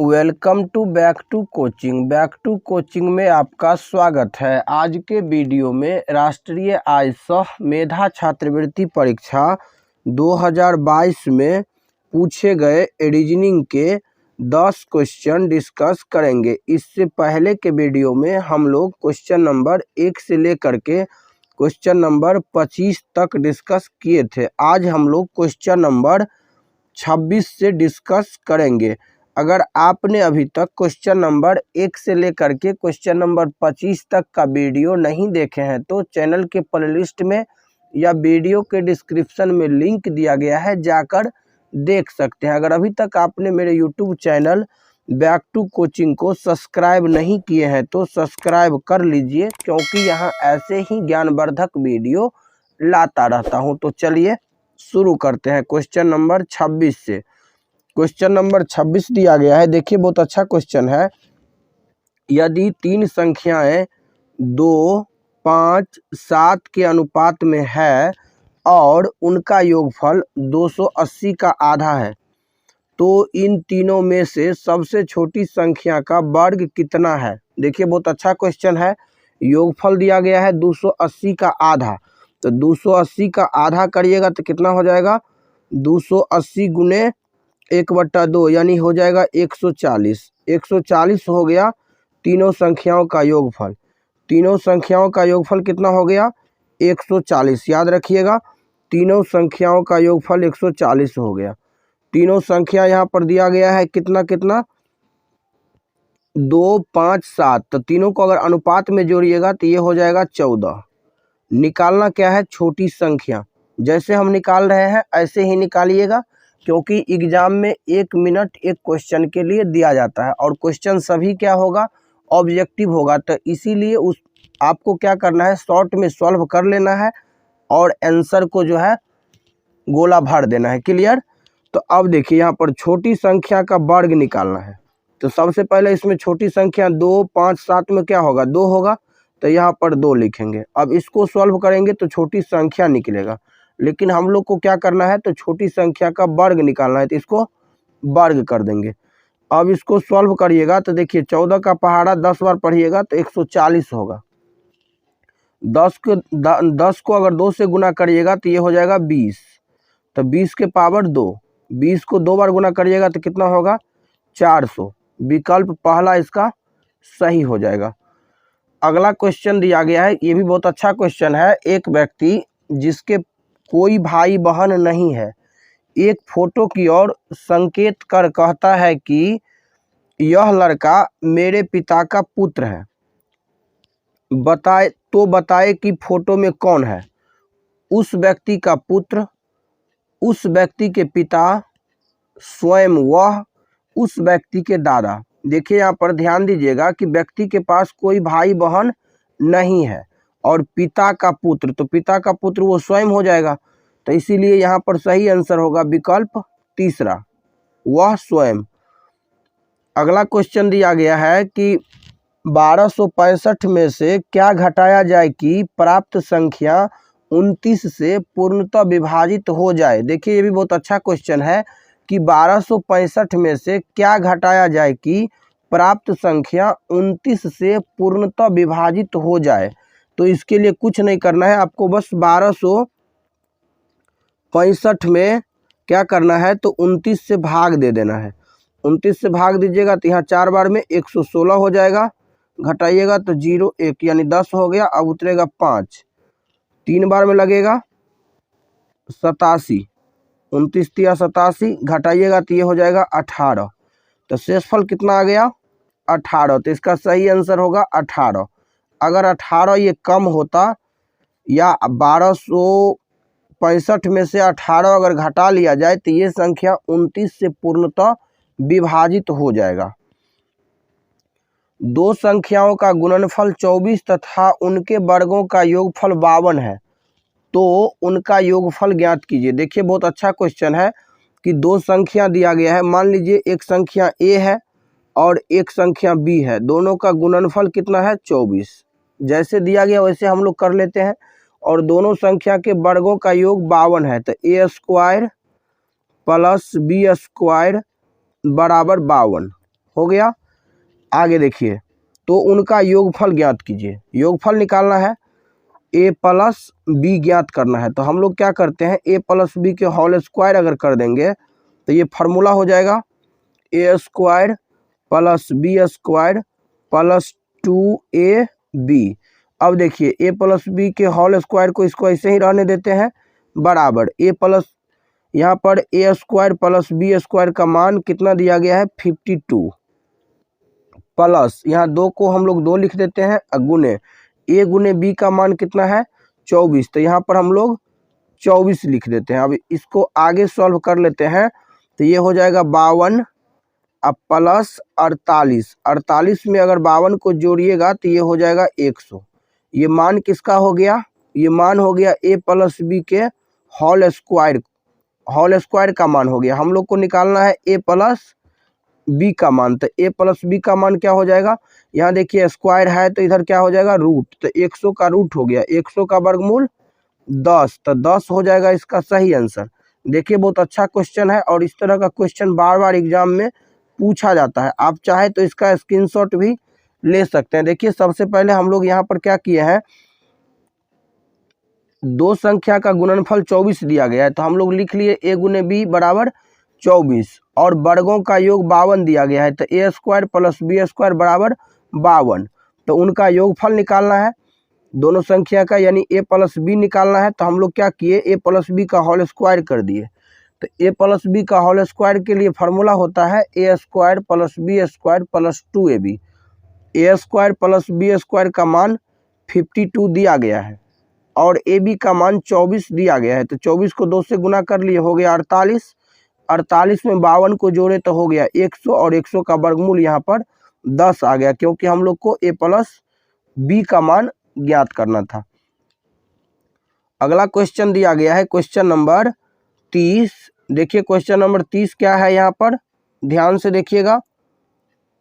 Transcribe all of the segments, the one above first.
Welcome to back to coaching में आपका स्वागत है। आज के वीडियो में राष्ट्रीय आय सह मेधा छात्रवृत्ति परीक्षा 2022 में पूछे गए रीजनिंग के 10 क्वेश्चन डिस्कस करेंगे। इससे पहले के वीडियो में हम लोग क्वेश्चन नंबर 1 से लेकर के क्वेश्चन नंबर 25 तक डिस्कस किए थे। आज हम लोग क्वेश्चन नंबर 26 से डिस्कस करेंगे। अगर आपने अभी तक क्वेश्चन नंबर 1 से लेकर के क्वेश्चन नंबर 25 तक का वीडियो नहीं देखे हैं तो चैनल के प्लेलिस्ट में या वीडियो के डिस्क्रिप्शन में लिंक दिया गया है, जाकर देख सकते हैं। अगर अभी तक आपने मेरे YouTube channel back to coaching को सब्सक्राइब नहीं किए हैं तो सब्सक्राइब कर लीजिए, क्योंकि यहाँ ऐसे ही ज्ञानवर्धक वीडियो लाता रहता हूँ। तो चलिए शुरू करते हैं क्वेश्चन नंबर 26 से। क्वेश्चन नंबर 26 दिया गया है, देखिए बहुत अच्छा क्वेश्चन है। यदि 3 संख्याएं 2, 5, 7 के अनुपात में है और उनका योगफल 280 का आधा है, तो इन तीनों में से सबसे छोटी संख्या का वर्ग कितना है। देखिए बहुत अच्छा क्वेश्चन है। योगफल दिया गया है 280 का आधा, तो 280 का आधा करिएगा तो कितना हो जाएगा, 280 गुने 1/2 यानी हो जाएगा 140। 140 हो गया तीनों संख्याओं का योगफल। तीनों संख्याओं का योगफल कितना हो गया, 140। याद रखिएगा, तीनों संख्याओं का योगफल 140 हो गया। तीनों संख्या यहाँ पर दिया गया है कितना कितना, 2, 5, 7। तो तीनों को अगर अनुपात में जोड़िएगा तो ये हो जाएगा 14। निकालना क्या है, छोटी संख्या। जैसे हम निकाल रहे हैं ऐसे ही निकालिएगा, क्योंकि एग्जाम में 1 मिनट एक क्वेश्चन के लिए दिया जाता है और क्वेश्चन सभी क्या होगा, ऑब्जेक्टिव होगा। तो इसीलिए आपको क्या करना है, शॉर्ट में सॉल्व कर लेना है और आंसर को जो है गोला भर देना है। क्लियर। तो अब देखिए यहाँ पर छोटी संख्या का वर्ग निकालना है। तो सबसे पहले इसमें छोटी संख्या 2, 5, 7 में क्या होगा, 2 होगा, तो यहाँ पर 2 लिखेंगे। अब इसको सॉल्व करेंगे तो छोटी संख्या निकलेगा, लेकिन हम लोग को क्या करना है, तो छोटी संख्या का वर्ग निकालना है, तो इसको वर्ग कर देंगे। अब इसको सॉल्व करिएगा तो देखिए 14 का पहाड़ा 10 बार पढ़िएगा तो 140 होगा। 10 को अगर 2 से गुना करिएगा तो ये हो जाएगा 20, तो 20 के पावर 2। 20 को 2 बार गुना करिएगा तो कितना होगा, 400। विकल्प पहला इसका सही हो जाएगा। अगला क्वेश्चन दिया गया है, ये भी बहुत अच्छा क्वेश्चन है। एक व्यक्ति जिसके कोई भाई बहन नहीं है, एक फोटो की ओर संकेत कर कहता है कि यह लड़का मेरे पिता का पुत्र है, बताए कि फोटो में कौन है। उस व्यक्ति का पुत्र, उस व्यक्ति के पिता, स्वयं वह, उस व्यक्ति के दादा। देखिए यहाँ पर ध्यान दीजिएगा कि व्यक्ति के पास कोई भाई बहन नहीं है और पिता का पुत्र, तो पिता का पुत्र वो स्वयं हो जाएगा। तो इसीलिए यहाँ पर सही आंसर होगा विकल्प तीसरा, वह स्वयं। अगला क्वेश्चन दिया गया है कि 1265 में से क्या घटाया जाए कि प्राप्त संख्या 29 से पूर्णतः विभाजित हो जाए। देखिए ये भी बहुत अच्छा क्वेश्चन है कि 1265 में से क्या घटाया जाए कि प्राप्त संख्या 29 से पूर्णतः विभाजित हो जाए। तो इसके लिए कुछ नहीं करना है, आपको बस 1265 में क्या करना है, तो 29 से भाग दे देना है। 29 से भाग दीजिएगा तो यहाँ 4 बार में 116 हो जाएगा, घटाइएगा तो 0, 1 यानी 10 हो गया। अब उतरेगा 5, 3 बार में लगेगा 87, 29 तिया 87, घटाइएगा तो ये हो जाएगा 18। तो शेषफल कितना आ गया, 18। तो इसका सही आंसर होगा 18। अगर 18 ये कम होता या 1265 में से 18 अगर घटा लिया जाए तो ये संख्या 29 से पूर्णतः विभाजित हो जाएगा। दो संख्याओं का गुणनफल 24 तथा उनके वर्गों का योगफल 52 है, तो उनका योगफल ज्ञात कीजिए। देखिए बहुत अच्छा क्वेश्चन है कि 2 संख्या दिया गया है। मान लीजिए एक संख्या a है और एक संख्या b है, दोनों का गुणनफल कितना है, 24। जैसे दिया गया वैसे हम लोग कर लेते हैं। और दोनों संख्या के वर्गों का योग 52 है, तो a² + b² = 52। हो गया। आगे देखिए, तो उनका योगफल ज्ञात कीजिए। योगफल निकालना है, a प्लस बी ज्ञात करना है। तो हम लोग क्या करते हैं, a प्लस बी के होल स्क्वायर अगर कर देंगे तो ये फार्मूला हो जाएगा a square plus B square plus 2ab। अब देखिए a प्लस बी के होल स्क्वायर को इसको ऐसे ही रहने देते हैं, बराबर a प्लस, यहाँ पर a square plus B square का मान कितना दिया गया है 52, प्लस यहाँ 2 को हम लोग 2 लिख देते हैं, गुने a गुने b का मान कितना है 24, तो यहाँ पर हम लोग 24 लिख देते हैं। अब इसको आगे सॉल्व कर लेते हैं, तो ये हो जाएगा 52 अब प्लस 48, 48 में अगर 52 को जोड़िएगा तो ये हो जाएगा 100। ये मान किसका हो गया, ये मान हो गया a प्लस बी के होल स्क्वायर का मान हो गया। हम लोग को निकालना है a प्लस बी का मान, तो a प्लस बी का मान क्या हो जाएगा, यहाँ देखिए स्क्वायर है तो इधर क्या हो जाएगा रूट, तो 100 का रूट हो गया, 100 का वर्गमूल 10, तो 10 हो जाएगा इसका सही आंसर। देखिए बहुत अच्छा क्वेश्चन है और इस तरह का क्वेश्चन बार बार एग्जाम में पूछा जाता है। आप चाहे तो इसका स्क्रीनशॉट भी ले सकते हैं। देखिए सबसे पहले हम लोग यहाँ पर क्या किए हैं, दो संख्या का गुणनफल 24 दिया गया है, तो हम लोग लिख लिए a गुने बी बराबर 24 और वर्गों का योग 52 दिया गया है, तो a square plus B square बराबर 52। तो उनका योगफल निकालना है दोनों संख्या का, यानी a प्लस बी निकालना है। तो हम लोग क्या किए, a प्लस बी का होल स्क्वायर कर दिए। तो a प्लस बी का होल स्क्वायर के लिए फार्मूला होता है a square plus B square plus 2ab। a square plus B square का मान 52 दिया गया है और ab का मान 24 दिया गया है, तो 24 को 2 से गुना कर लिए हो गया 48, 48 में 52 को जोड़े तो हो गया 100 और 100 का वर्गमूल यहाँ पर 10 आ गया, क्योंकि हम लोग को a प्लस बी का मान ज्ञात करना था। अगला क्वेश्चन दिया गया है क्वेश्चन नंबर 30। देखिए क्वेश्चन नंबर 30 क्या है, यहाँ पर ध्यान से देखिएगा,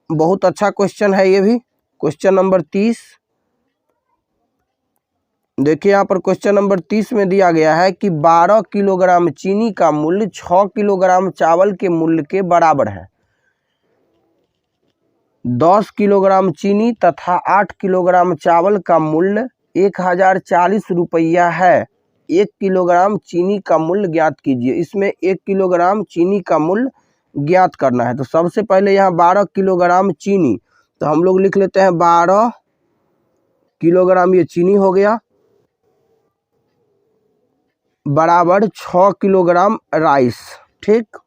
बहुत अच्छा क्वेश्चन है ये भी। क्वेश्चन नंबर 30 देखिए, यहाँ पर क्वेश्चन नंबर 30 में दिया गया है कि 12 किलोग्राम चीनी का मूल्य 6 किलोग्राम चावल के मूल्य के बराबर है। 10 किलोग्राम चीनी तथा 8 किलोग्राम चावल का मूल्य 1040 रुपया है। 1 किलोग्राम चीनी का मूल्य ज्ञात कीजिए। इसमें 1 किलोग्राम चीनी का मूल्य ज्ञात करना है। तो सबसे पहले यहाँ 12 किलोग्राम चीनी, तो हम लोग लिख लेते हैं 12 किलोग्राम ये चीनी हो गया, बराबर 6 किलोग्राम राइस। ठीक,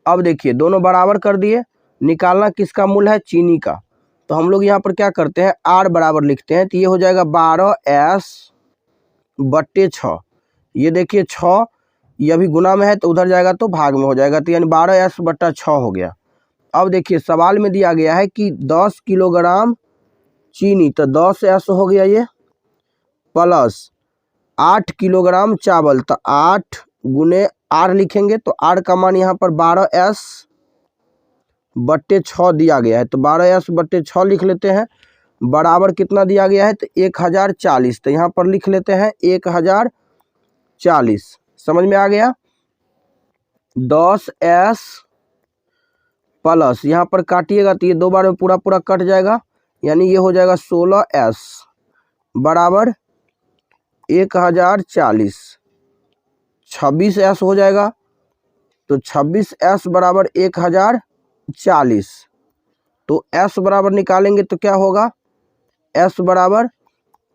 अब देखिए दोनों बराबर कर दिए, निकालना किसका मूल्य है, चीनी का। तो हम लोग यहाँ पर क्या करते हैं, आर बराबर लिखते हैं, तो ये हो जाएगा 12s बट्टे 6। ये देखिए 6 ये अभी गुना में है तो उधर जाएगा तो भाग में हो जाएगा, तो यानी 12s बट्टा 6 हो गया। अब देखिए सवाल में दिया गया है कि 10 किलोग्राम चीनी, तो 10s हो गया ये, प्लस 8 किलोग्राम चावल, तो 8 गुने आर लिखेंगे, तो आर का मान यहाँ पर 12s बट्टे 6 दिया गया है, तो 12s बट्टे 6 लिख लेते हैं, बराबर कितना दिया गया है, तो 1040। तो यहाँ पर लिख लेते हैं 1040। समझ में आ गया। 10s प्लस यहाँ पर काटिएगा तो ये 2 बार में पूरा पूरा कट जाएगा, यानी ये हो जाएगा 16s बराबर 1040। 26s हो जाएगा, तो 26s बराबर 1040। तो s बराबर निकालेंगे तो क्या होगा, s बराबर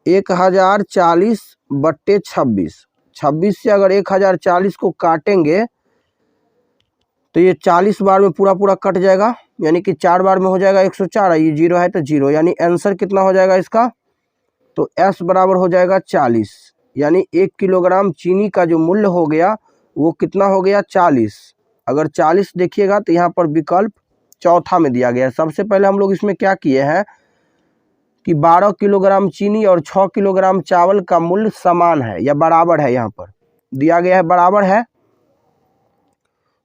1040 बट्टे 26। 26 से अगर 1040 को काटेंगे तो ये 40 बार में पूरा पूरा कट जाएगा, यानी कि 4 बार में हो जाएगा 104। ये 0 है तो 0, यानी आंसर कितना हो जाएगा इसका, तो s बराबर हो जाएगा 40। यानी 1 किलोग्राम चीनी का जो मूल्य हो गया वो कितना हो गया 40। अगर 40 देखिएगा तो यहाँ पर विकल्प चौथा में दिया गया है। सबसे पहले हम लोग इसमें क्या किए हैं कि 12 किलोग्राम चीनी और 6 किलोग्राम चावल का मूल्य समान है या बराबर है, यहाँ पर दिया गया है बराबर है।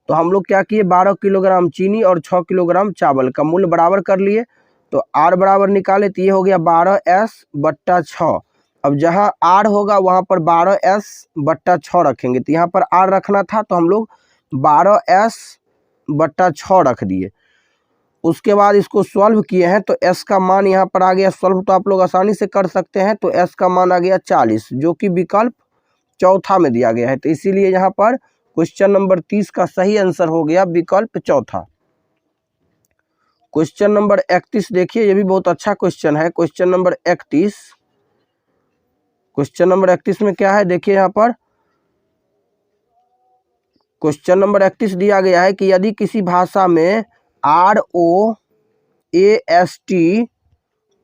तो हम लोग क्या किए, 12 किलोग्राम चीनी और 6 किलोग्राम चावल का मूल्य बराबर कर लिए। तो आर बराबर निकाले तो ये हो गया 12s बट्टा 6। अब जहाँ आर होगा वहाँ पर 12s बट्टा 6 रखेंगे, तो यहाँ पर आर रखना था तो हम लोग 12s बट्टा 6 रख दिए। उसके बाद इसको सॉल्व किए हैं तो s का मान यहाँ पर आ गया, सॉल्व तो आप लोग आसानी से कर सकते हैं। तो s का मान आ गया 40, जो कि विकल्प चौथा में दिया गया है। तो इसीलिए यहाँ पर क्वेश्चन नंबर 30 का सही आंसर हो गया विकल्प चौथा। क्वेश्चन नंबर 31 देखिए, ये भी बहुत अच्छा क्वेश्चन है। क्वेश्चन नंबर 31, क्वेश्चन नंबर 31 में क्या है देखिए, यहाँ पर क्वेश्चन नंबर 31 दिया गया है कि यदि किसी भाषा में ROAST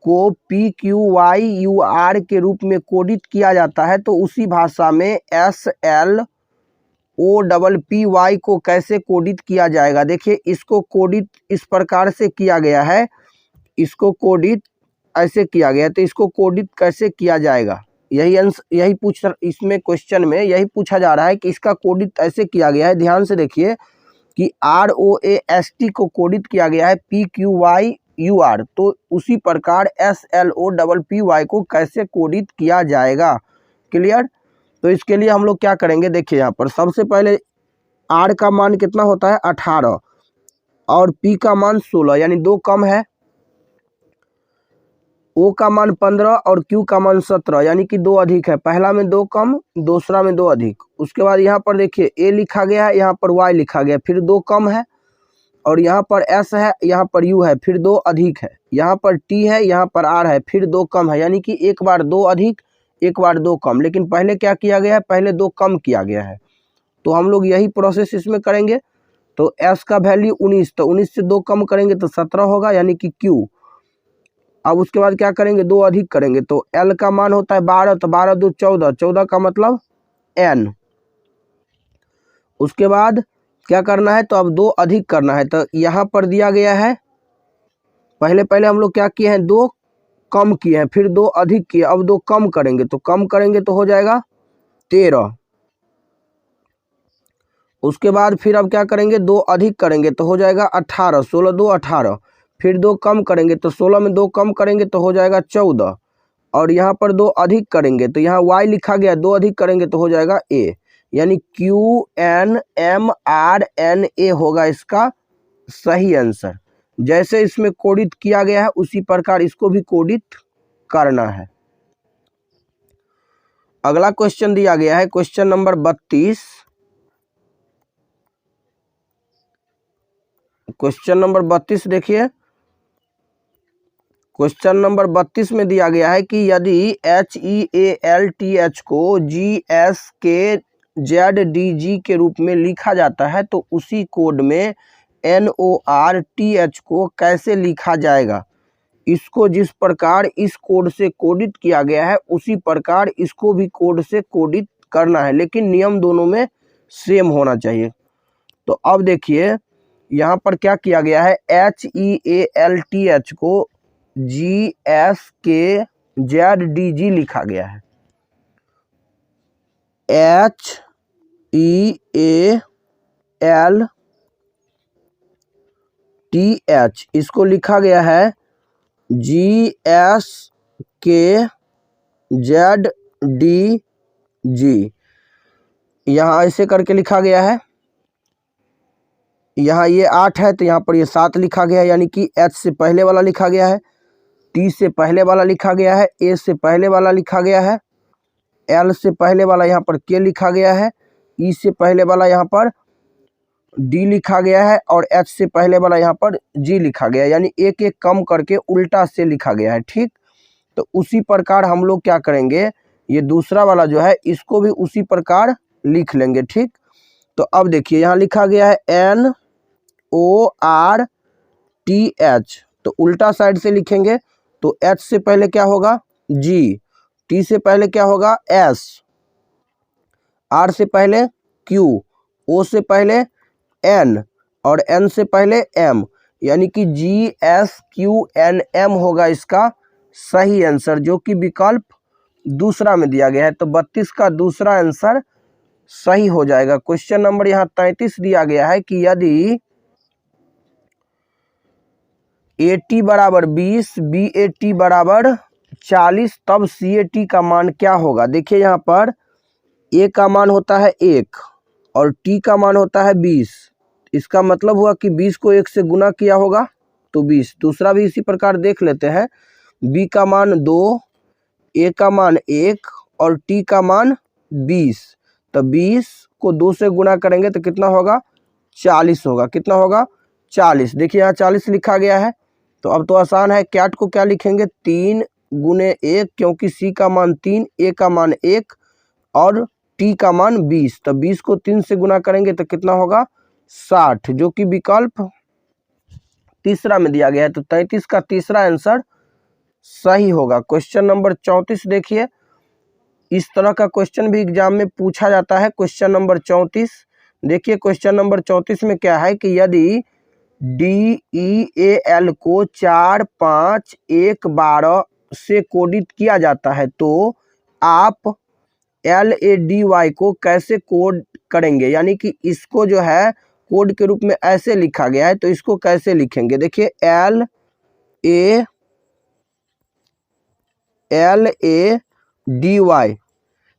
को PQYUR के रूप में कोडित किया जाता है तो उसी भाषा में SLOPPY को कैसे कोडित किया जाएगा। देखिए, इसको कोडित इस प्रकार से किया गया है, इसको कोडित ऐसे किया गया है, तो इसको कोडित कैसे किया जाएगा, यही इसमें क्वेश्चन में यही पूछा जा रहा है कि इसका कोडित ऐसे किया गया है। ध्यान से देखिए कि ROAST को कोडित किया गया है PQYUR, तो उसी प्रकार SLOPPY को कैसे कोडित किया जाएगा। क्लियर। तो इसके लिए हम लोग क्या करेंगे, देखिए यहाँ पर सबसे पहले R का मान कितना होता है 18 और P का मान 16, यानी 2 कम है। O का मान 15 और Q का मान 17, यानी कि 2 अधिक है। पहला में 2 कम, दूसरा में 2 अधिक। उसके बाद यहाँ पर देखिए A लिखा गया है, यहाँ पर Y लिखा गया, फिर 2 कम है, और यहाँ पर S है, यहाँ पर U है, फिर 2 अधिक है। यहाँ पर T है, यहाँ पर R है, फिर 2 कम है, यानी कि एक बार 2 अधिक, एक बार 2 कम। लेकिन पहले क्या किया गया है, पहले 2 कम किया गया है। तो हम लोग यही प्रोसेस इसमें करेंगे। तो S का वैल्यू 19, तो 19 से 2 कम करेंगे तो 17 होगा, यानी कि Q। अब उसके बाद क्या करेंगे, 2 अधिक करेंगे, तो L का मान होता है 12, तो 12 2 14, 14 का मतलब N। उसके बाद क्या करना है, तो अब 2 अधिक करना है। तो यहाँ पर दिया गया है, पहले हम लोग क्या किए हैं, 2 कम किए हैं, फिर 2 अधिक किए, अब 2 कम करेंगे, तो कम करेंगे तो हो जाएगा 13। उसके बाद फिर अब क्या करेंगे, 2 अधिक करेंगे तो हो जाएगा 18, 16 2 18, फिर 2 कम करेंगे तो 16 में 2 कम करेंगे तो हो जाएगा 14, और यहाँ पर 2 अधिक करेंगे तो यहाँ Y लिखा गया, 2 अधिक करेंगे तो हो जाएगा A, यानी QNMRNA होगा इसका सही आंसर। जैसे इसमें कोडित किया गया है उसी प्रकार इसको भी कोडित करना है। अगला क्वेश्चन दिया गया है क्वेश्चन नंबर 32। क्वेश्चन नंबर 32 देखिए, क्वेश्चन नंबर 32 में दिया गया है कि यदि HEALTH को GSKZDG के रूप में लिखा जाता है तो उसी कोड में NORTH को कैसे लिखा जाएगा। इसको जिस प्रकार इस कोड से कोडित किया गया है उसी प्रकार इसको भी कोड से कोडित करना है, लेकिन नियम दोनों में सेम होना चाहिए। तो अब देखिए यहाँ पर क्या किया गया है, HEALTH को GSKZDG लिखा गया है। HEALTH इसको लिखा गया है GSKZDG, यहाँ ऐसे करके लिखा गया है। यहाँ ये 8 है तो यहाँ पर ये 7 लिखा गया है, यानी कि H से पहले वाला लिखा गया है, T से पहले वाला लिखा गया है, A से पहले वाला लिखा गया है, L से पहले वाला यहाँ पर K लिखा गया है, E से पहले वाला यहाँ पर D लिखा गया है, और H से पहले वाला यहाँ पर G लिखा गया है, यानी एक एक कम करके उल्टा से लिखा गया है। ठीक, तो उसी प्रकार हम लोग क्या करेंगे, ये दूसरा वाला जो है इसको भी उसी प्रकार लिख लेंगे। ठीक, तो अब देखिए यहाँ लिखा गया है NORTH, तो उल्टा साइड से लिखेंगे तो H से पहले क्या होगा G, T से पहले क्या होगा S, R से पहले Q, O से पहले N और N से पहले M, यानी कि GSQNM होगा इसका सही आंसर, जो कि विकल्प दूसरा में दिया गया है। तो 32 का दूसरा आंसर सही हो जाएगा। क्वेश्चन नंबर यहाँ 33 दिया गया है कि यदि AT बराबर 20, BAT बराबर 40, तब CAT का मान क्या होगा। देखिए यहाँ पर A का मान होता है 1 और T का मान होता है 20, इसका मतलब हुआ कि 20 को 1 से गुना किया होगा तो तो 20। दूसरा भी इसी प्रकार देख लेते हैं। b का मान 2, a का मान 1 और t का मान 20। तो 20 को 2 से गुणा करेंगे तो कितना होगा? 40 होगा। कितना होगा? 40। देखिए यहाँ 40 लिखा गया है। तो अब तो आसान है, कैट को क्या लिखेंगे? 3 गुने 1, क्योंकि c का मान 3, a का मान 1 और t का मान 20। तो 20 को 3 से गुना करेंगे तो कितना होगा? 60, जो कि विकल्प तीसरा में दिया गया है। तो 33 का तीसरा आंसर सही होगा। क्वेश्चन नंबर 34 देखिए, इस तरह का क्वेश्चन भी एग्जाम में पूछा जाता है। क्वेश्चन नंबर 34 देखिए, क्वेश्चन नंबर 34 में क्या है कि यदि DEAL को 4, 5, 1, 12 से कोडित किया जाता है तो आप LADY को कैसे कोड करेंगे? यानी कि इसको जो है कोड के रूप में ऐसे लिखा गया है, तो इसको कैसे लिखेंगे? देखिए LADY,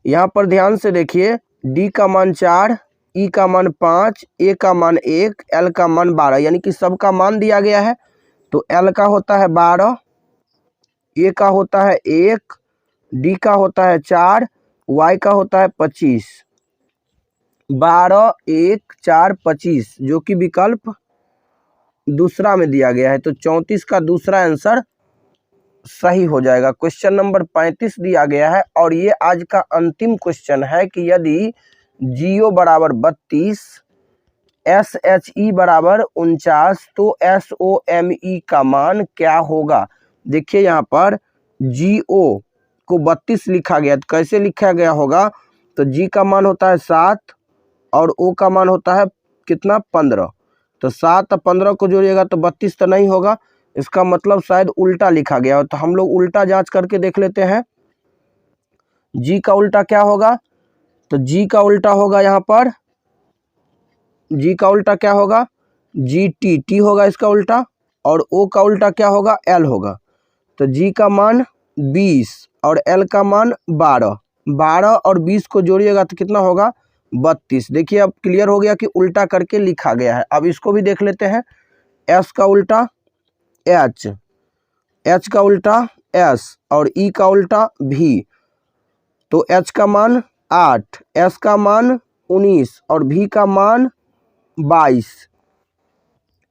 यहाँ पर ध्यान से देखिए, D का मान 4, E का मान 5, A का मान 1, L का मान 12, यानी कि सबका मान दिया गया है। तो L का होता है 12, A का होता है 1, D का होता है 4, Y का होता है 25। 12, 1, 4, 25, जो कि विकल्प दूसरा में दिया गया है। तो 34 का दूसरा आंसर सही हो जाएगा। क्वेश्चन नंबर 35 दिया गया है और ये आज का अंतिम क्वेश्चन है कि यदि GO बराबर 32, SHE बराबर 49 तो SOME का मान क्या होगा? देखिए यहाँ पर GO को 32 लिखा गया, तो कैसे लिखा गया होगा? तो G का मान होता है 7 और O का मान होता है कितना? 15। तो 7 और 15 को जोड़िएगा तो 32 तो नहीं होगा, इसका मतलब शायद उल्टा लिखा गया हो। तो हम लोग उल्टा जांच करके देख लेते हैं। G का उल्टा क्या होगा? तो G का उल्टा होगा, यहाँ पर G का उल्टा क्या होगा? GT, T होगा इसका उल्टा, और O का उल्टा क्या होगा? L होगा। तो G का मान 20 और L का मान 12। 12 और 20 को जोड़िएगा तो कितना होगा? 32। देखिए अब क्लियर हो गया कि उल्टा करके लिखा गया है। अब इसको भी देख लेते हैं। S का उल्टा H, H का उल्टा S और E का उल्टा V। तो H का मान 8, S का मान 19 और V का मान 22।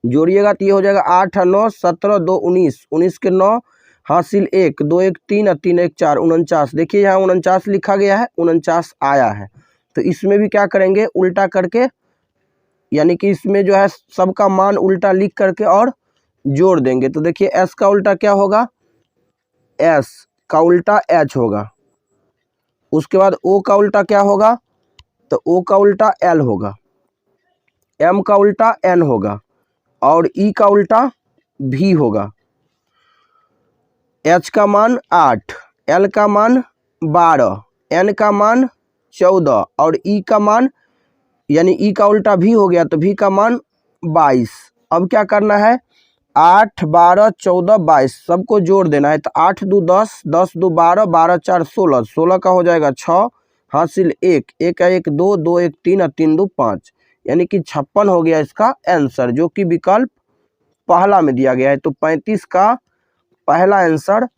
जोड़िएगा तो ये हो जाएगा 8 और 9, 17, 2, 19, 19 के 9 हासिल 1, 2 1 3 और 3 1 4, 49। देखिए यहाँ 49 लिखा गया है, 49 आया है। तो इसमें भी क्या करेंगे? उल्टा करके, यानी कि इसमें जो है सबका मान उल्टा लिख करके और जोड़ देंगे। तो देखिए S का उल्टा क्या होगा? S का उल्टा H होगा। उसके बाद O का उल्टा क्या होगा? तो O का उल्टा L होगा। M का उल्टा N होगा और E का उल्टा V होगा। H का मान 8, L का मान 12, N का मान 14 और E का मान, यानी E का उल्टा V हो गया तो V का मान 22। अब क्या करना है? 8, 12, 14, 22 सबको जोड़ देना है। तो 8 2 10, 10 2 12, 12 4 16, 16 का हो जाएगा 6 हासिल 1, 1 1 2, 2 1 3 और 3 2 5, यानी कि 56 हो गया इसका आंसर, जो कि विकल्प पहला में दिया गया है। तो 35 का पहला आंसर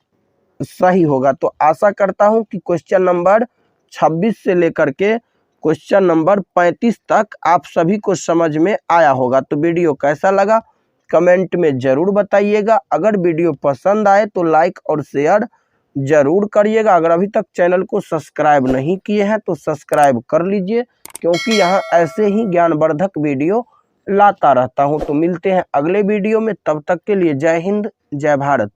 सही होगा। तो आशा करता हूं कि क्वेश्चन नंबर 26 से लेकर के क्वेश्चन नंबर 35 तक आप सभी को समझ में आया होगा। तो वीडियो कैसा लगा कमेंट में जरूर बताइएगा। अगर वीडियो पसंद आए तो लाइक और शेयर जरूर करिएगा। अगर अभी तक चैनल को सब्सक्राइब नहीं किए हैं तो सब्सक्राइब कर लीजिए, क्योंकि यहाँ ऐसे ही ज्ञानवर्धक वीडियो लाता रहता हूँ। तो मिलते हैं अगले वीडियो में, तब तक के लिए जय हिंद, जय भारत।